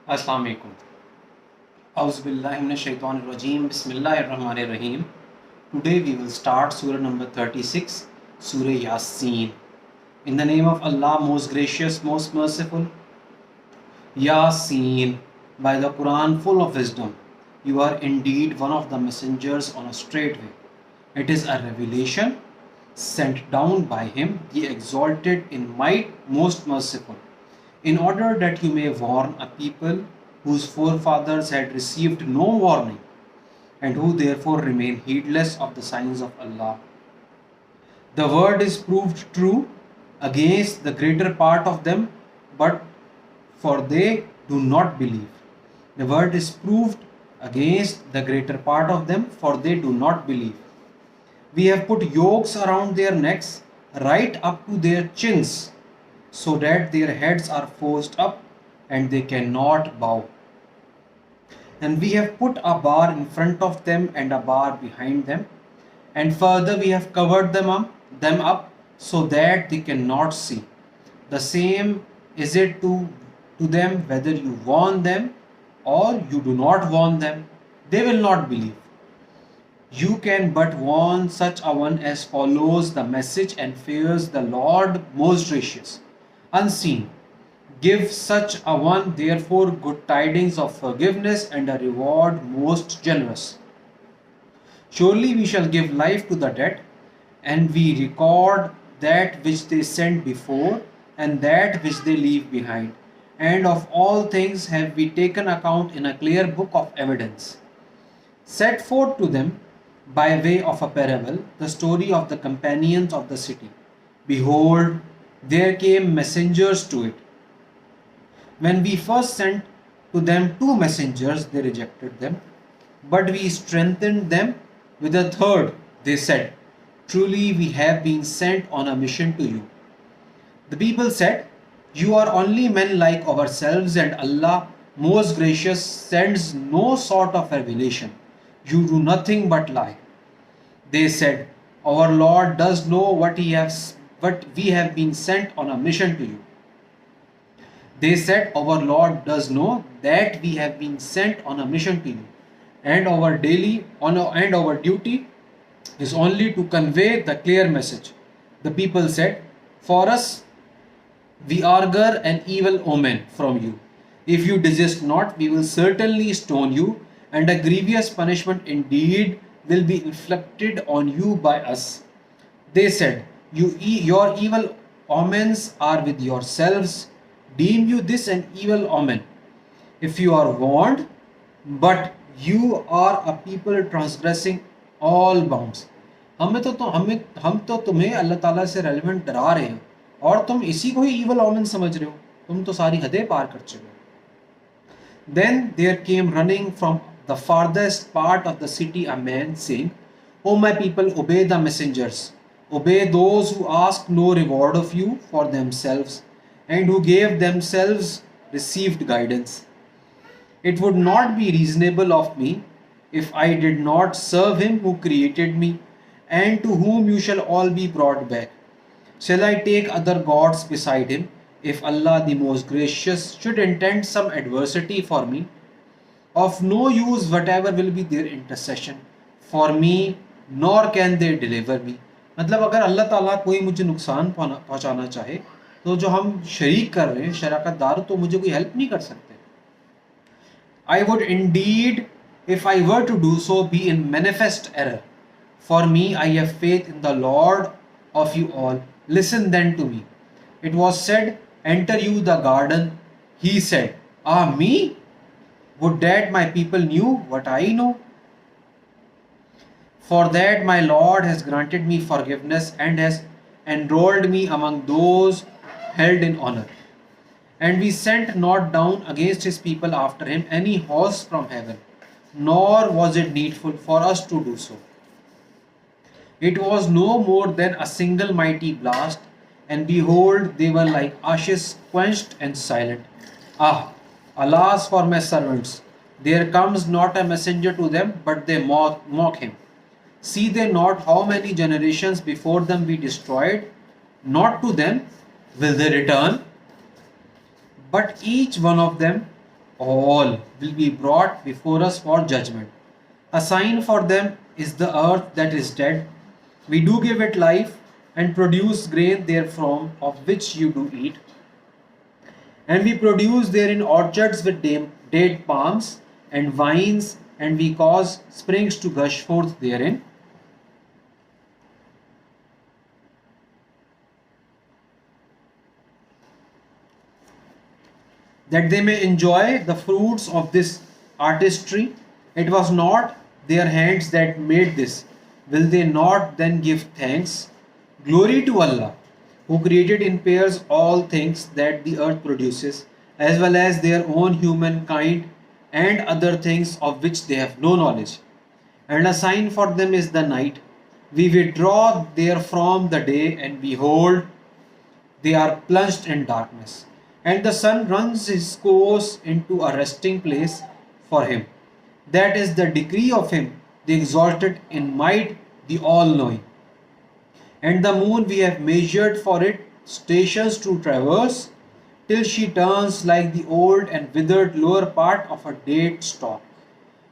Assalamu alaikum. Auzubillahi minash shaitanir rajim. Bismillahir rahmanir rahim. Today we will start Surah number 36, Surah Yasin. In the name of Allah, most gracious, most merciful. Yasin, by the Quran full of wisdom, you are indeed one of the messengers on a straight way. It is a revelation sent down by him, the exalted in might, most merciful, in order that you may warn a people whose forefathers had received no warning, and who therefore remain heedless of the signs of Allah. The word is proved true against the greater part of them, but for they do not believe. The word is proved against the greater part of them, for they do not believe. We have put yokes around their necks, right up to their chins, so that their heads are forced up and they cannot bow. And we have put a bar in front of them and a bar behind them, and further we have covered them up so that they cannot see. The same is it to them whether you warn them or you do not warn them, they will not believe. You can but warn such a one as follows the message and fears the Lord most gracious, unseen. Give such a one therefore good tidings of forgiveness and a reward most generous. Surely we shall give life to the dead, and we record that which they sent before and that which they leave behind. And of all things have we taken account in a clear book of evidence. Set forth to them by way of a parable the story of the companions of the city. Behold, there came messengers to it. When we first sent to them 2 messengers, they rejected them. But we strengthened them with a third. They said, truly we have been sent on a mission to you. The people said, you are only men like ourselves, and Allah, most gracious, sends no sort of revelation. You do nothing but lie. They said, our Lord does know what we have been sent on a mission to you. They said, our Lord does know that we have been sent on a mission to you, and our duty is only to convey the clear message. The people said, for us, we augur an evil omen from you. If you desist not, we will certainly stone you, and a grievous punishment indeed will be inflicted on you by us. They said, your evil omens are with yourselves. Deem you this an evil omen, if you are warned, but you are a people transgressing all bounds. हम तो तुम्हें अल्लाह ताला से relevant डरा रहे हैं और तुम इसी को ही evil omen समझ रहे हो. तुम तो सारी हदें पार कर चुके हो. Then there came running from the farthest part of the city a man saying, O my people, obey the messengers, obey those who ask no reward of you for themselves, and who gave themselves received guidance. It would not be reasonable of me if I did not serve him who created me, and to whom you shall all be brought back. Shall I take other gods beside him, if Allah the most gracious should intend some adversity for me? Of no use whatever will be their intercession for me, nor can they deliver me. मतलब अगर अल्लाह ताला कोई मुझे नुकसान पहुंचाना चाहे, तो जो हम शरीक कर रहे हैं शराकतदार, तो मुझे कोई हेल्प नहीं कर सकते. I would indeed, if I were to do so, be in manifest error. For me, I have faith in the Lord of you all. Listen then to me. It was said, enter you the garden. He said, ah, me? Would that my people knew what I know. For that my Lord has granted me forgiveness and has enrolled me among those held in honor. And we sent not down against his people after him any horse from heaven, nor was it needful for us to do so. It was no more than a single mighty blast, and behold, they were like ashes quenched and silent. Ah, alas for my servants! There comes not a messenger to them, but they mock him. See they not how many generations before them we destroyed? Not to them will they return, but each one of them All will be brought before us for judgment. A sign for them is the earth that is dead. We do give it life and produce grain therefrom, of which you do eat. And we produce therein orchards with date palms and vines, and we cause springs to gush forth therein. That they may enjoy the fruits of this artistry. It was not their hands that made this. Will they not then give thanks? Glory to Allah, who created in pairs all things that the earth produces, as well as their own humankind and other things of which they have no knowledge. And a sign for them is the night. We withdraw therefrom the day, and behold, they are plunged in darkness. And the sun runs his course into a resting place for him. That is the decree of him, the exalted in might, the all knowing. And the moon we have measured for it stations to traverse, till she turns like the old and withered lower part of a date stalk.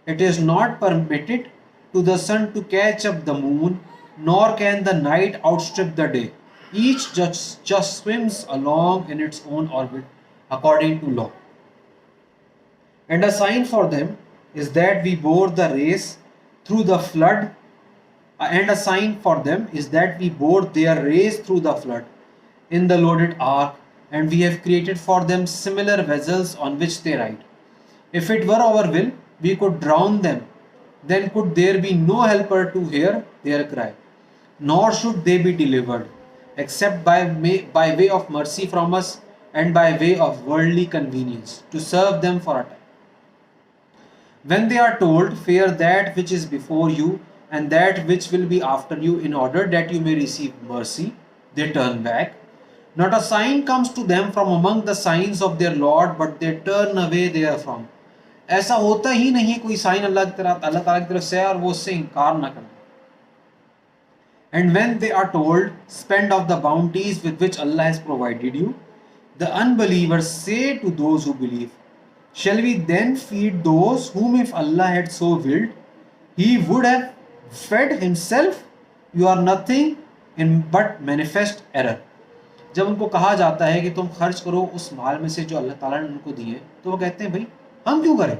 It is not permitted to the sun to catch up the moon, nor can the night outstrip the day. Each just swims along in its own orbit according to law. And a sign for them is that we bore the race through the flood, and a sign for them is that we bore their race through the flood in the loaded ark, and we have created for them similar vessels on which they ride. If it were our will, we could drown them. Then could there be no helper to hear their cry, nor should they be delivered, except by way of mercy from us and by way of worldly convenience, to serve them for a time. When they are told, fear that which is before you and that which will be after you, in order that you may receive mercy, they turn back. Not a sign comes to them from among the signs of their Lord, but they turn away therefrom. ऐसा होता ही नहीं कोई sign अल्लाह ताला की तरफ से और वो उससे इनकार ना करना. And when they are told, spend of the bounties with which Allah has provided you, the unbelievers say to those who believe, shall we then feed those whom if Allah had so willed, He would have fed Himself? You are nothing in but manifest error. जब उनको कहा जाता है कि तुम खर्च करो उस माल में से जो अल्लाह ताला ने उनको दिए, तो वो कहते हैं भाई हम क्यों करें,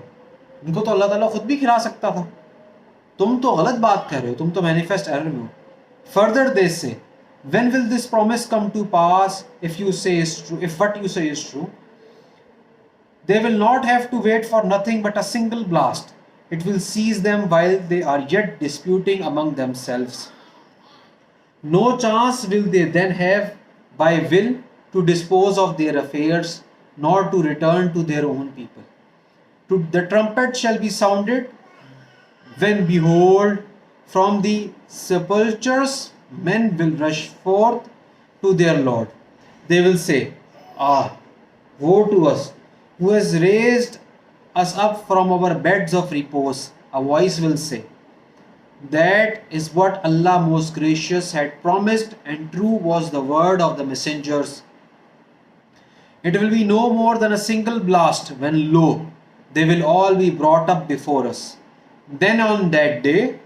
उनको तो अल्लाह ताला खुद भी खिला सकता था, तुम तो गलत बात कर रहे हो, तुम तो मैनिफेस्ट एरर में हो. Further they say, when will this promise come to pass if you say is true, if what you say is true? They will not have to wait for nothing but a single blast. It will seize them while they are yet disputing among themselves. No chance will they then have by will to dispose of their affairs, nor to return to their own people. The trumpet shall be sounded, when behold, from the sepulchres men will rush forth to their Lord. They will say, ah, woe to us, who has raised us up from our beds of repose. A voice will say, that is what Allah most gracious had promised, and true was the word of the messengers. It will be no more than a single blast, when lo, they will all be brought up before us. Then on that day,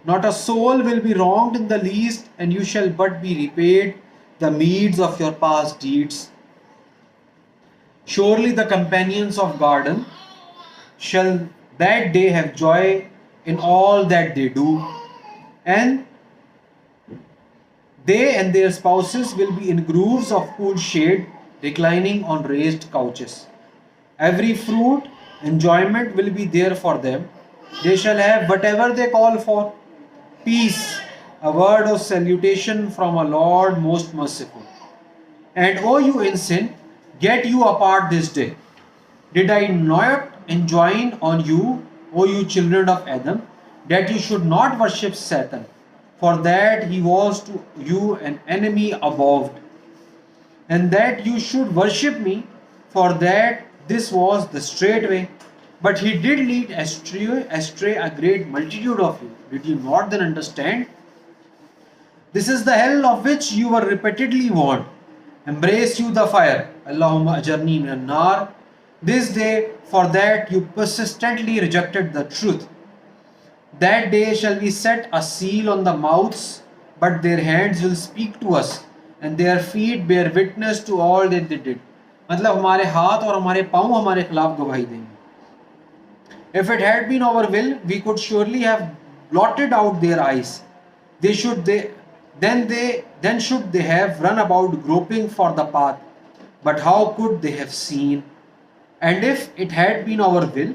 not a soul will be wronged in the least, and you shall but be repaid the meeds of your past deeds. Surely the companions of garden shall that day have joy in all that they do, and they and their spouses will be in grooves of cool shade, reclining on raised couches. Every fruit, enjoyment will be there for them. They shall have whatever they call for. Peace, a word of salutation from a Lord most merciful. And O you in sin, get you apart this day. Did I not enjoin on you, O you children of Adam, that you should not worship Satan, for that he was to you an enemy avowed, and that you should worship me, for that this was the straight way. But he did lead astray a great multitude of you. Did you not then understand? This is the hell of which you were repeatedly warned. Embrace you the fire. Allahumma ajarni min nar. This day, for that you persistently rejected the truth. That day shall we set a seal on the mouths, but their hands will speak to us, and their feet bear witness to all that they did. मतलब हमारे हाथ और हमारे पाँव हमारे खिलाफ गवाही देंगे. If it had been our will, we could surely have blotted out their eyes. Then should they have run about groping for the path. But how could they have seen? And if it had been our will,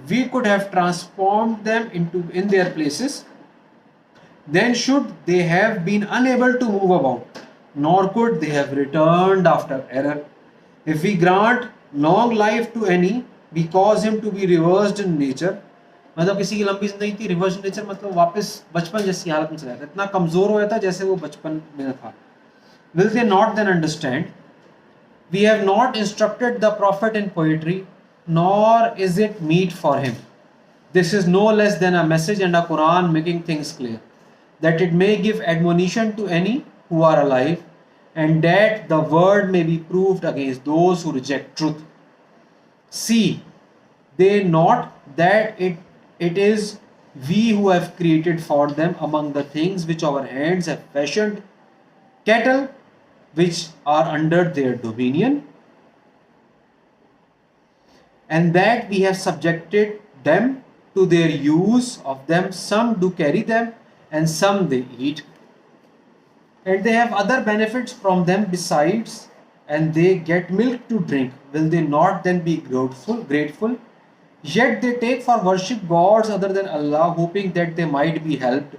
we could have transformed them in their places. Then should they have been unable to move about, nor could they have returned after error. If we grant long life to any, we cause him to be reversed in nature. मतलब किसी की लंबी जिंदगी थी, reverse nature मतलब वापस बचपन जैसी हालत में चला जाता, इतना कमजोर हो जाता जैसे वो बचपन में था. Will they not then understand? We have not instructed the prophet in poetry, nor is it meet for him. This is no less than a message and a Quran making things clear, that it may give admonition to any who are alive, and that the word may be proved against those who reject truth. See, they not that it is we who have created for them among the things which our hands have fashioned, cattle which are under their dominion, and that we have subjected them to their use of them. Some do carry them, and some they eat, and they have other benefits from them besides, and they get milk to drink. Will they not then be grateful? Yet they take for worship gods other than Allah, hoping that they might be helped.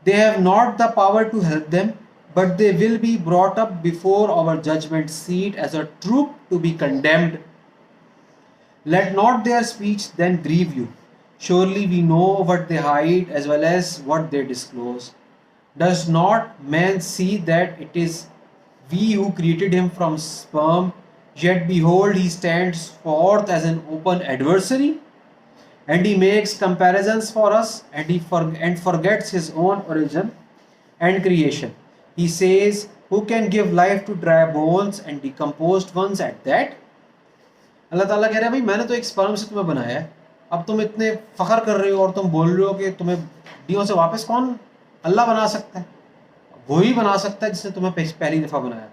They have not the power to help them, but they will be brought up before our judgment seat as a troop to be condemned. Let not their speech then grieve you. Surely we know what they hide as well as what they disclose. Does not man see that it is we who created him from sperm? Yet behold, he stands forth as an open adversary, and he makes comparisons for us, and forgets his own origin and creation. He says, who can give life to dry bones and decomposed ones at that? अल्लाह ताला कह रहा है भाई मैंने तो एक sperm से तुम्हें बनाया है, अब तुम इतने फखर कर रहे हो और तुम बोल रहे हो कि तुम्हें हड्डियों से वापस कौन अल्लाह बना सकता है, वो ही बना सकता है जिसने तुम्हें पहली दफा बनाया.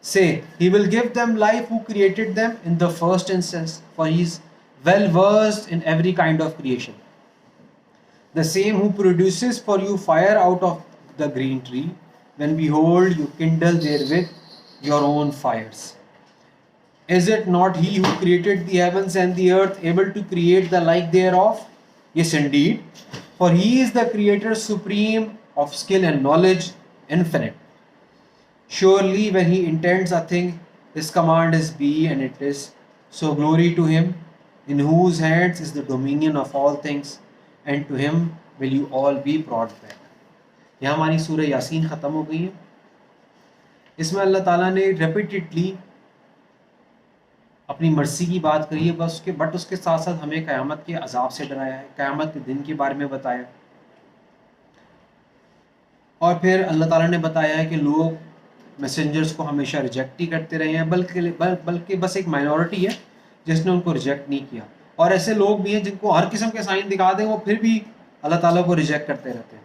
Say, he will give them life who created them in the first instance, for he is well versed in every kind of creation. The same who produces for you fire out of the green tree, when behold you kindle therewith your own fires. Is it not he who created the heavens and the earth, able to create the like thereof? Yes, indeed, for he is the creator supreme of skill and knowledge, infinite. Surely when he intends a thing, his command is be, and it is. So glory to him, in whose hands is the dominion of all things, and to him will you all be brought back. यहाँ हमारी सूरह यासीन ख़त्म हो गई है. इसमें अल्लाह ताला ने रेपिटेडली अपनी मर्जी की बात करी है, बट उसके साथ साथ हमें क़यामत के अजाब से डराया है, क़यामत के दिन के बारे में बताया, और फिर अल्लाह ताला ने बताया है कि लोग मैसेंजर्स को हमेशा रिजेक्ट ही करते रहे हैं, बल्कि बस एक माइनॉरिटी है जिसने उनको रिजेक्ट नहीं किया, और ऐसे लोग भी हैं जिनको हर किस्म के साइन दिखा दें वो फिर भी अल्लाह ताला को रिजेक्ट करते रहते हैं.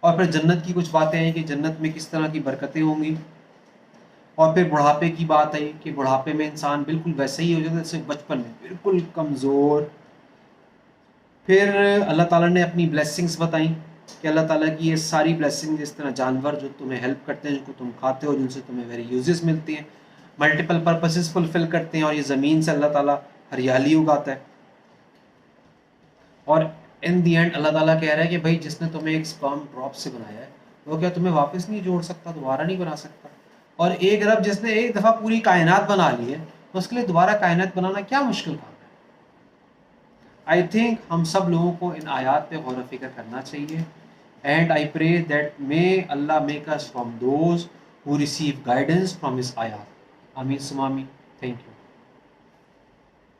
और फिर जन्नत की कुछ बातें हैं कि जन्नत में किस तरह की बरकतें होंगी, और फिर बुढ़ापे की बात आई कि बुढ़ापे में इंसान बिल्कुल वैसे ही हो जाता है जैसे बचपन में, बिल्कुल कमज़ोर. फिर अल्लाह ताला ने अपनी ब्लेसिंग्स बताई कि अल्लाह ताला की ये सारी ब्लेसिंग, जिस तरह जानवर जो तुम्हें हेल्प करते हैं, जिनको तुम खाते हो, जिनसे तुम्हें वेरी यूजेस मिलती हैं, मल्टीपल पर्पसेस फुलफिल करते हैं, और ये ज़मीन से अल्लाह ताला हरियाली उगाता है. और इन दी एंड अल्लाह ताला कह रहा है कि भाई जिसने तुम्हें एक स्पर्म ड्रॉप से बनाया है वो क्या तुम्हें वापस नहीं जोड़ सकता, दोबारा नहीं बना सकता. और एक रब जिसने एक दफ़ा पूरी कायनात बना ली है उसके लिए दोबारा कायनात बनाना क्या मुश्किल काम है. आई थिंक हम सब लोगों को इन आयात पे गौर फिक्र करना चाहिए. And I pray that may Allah make us from those who receive guidance from his आयात. आमीन सुमा आमीन. Thank you.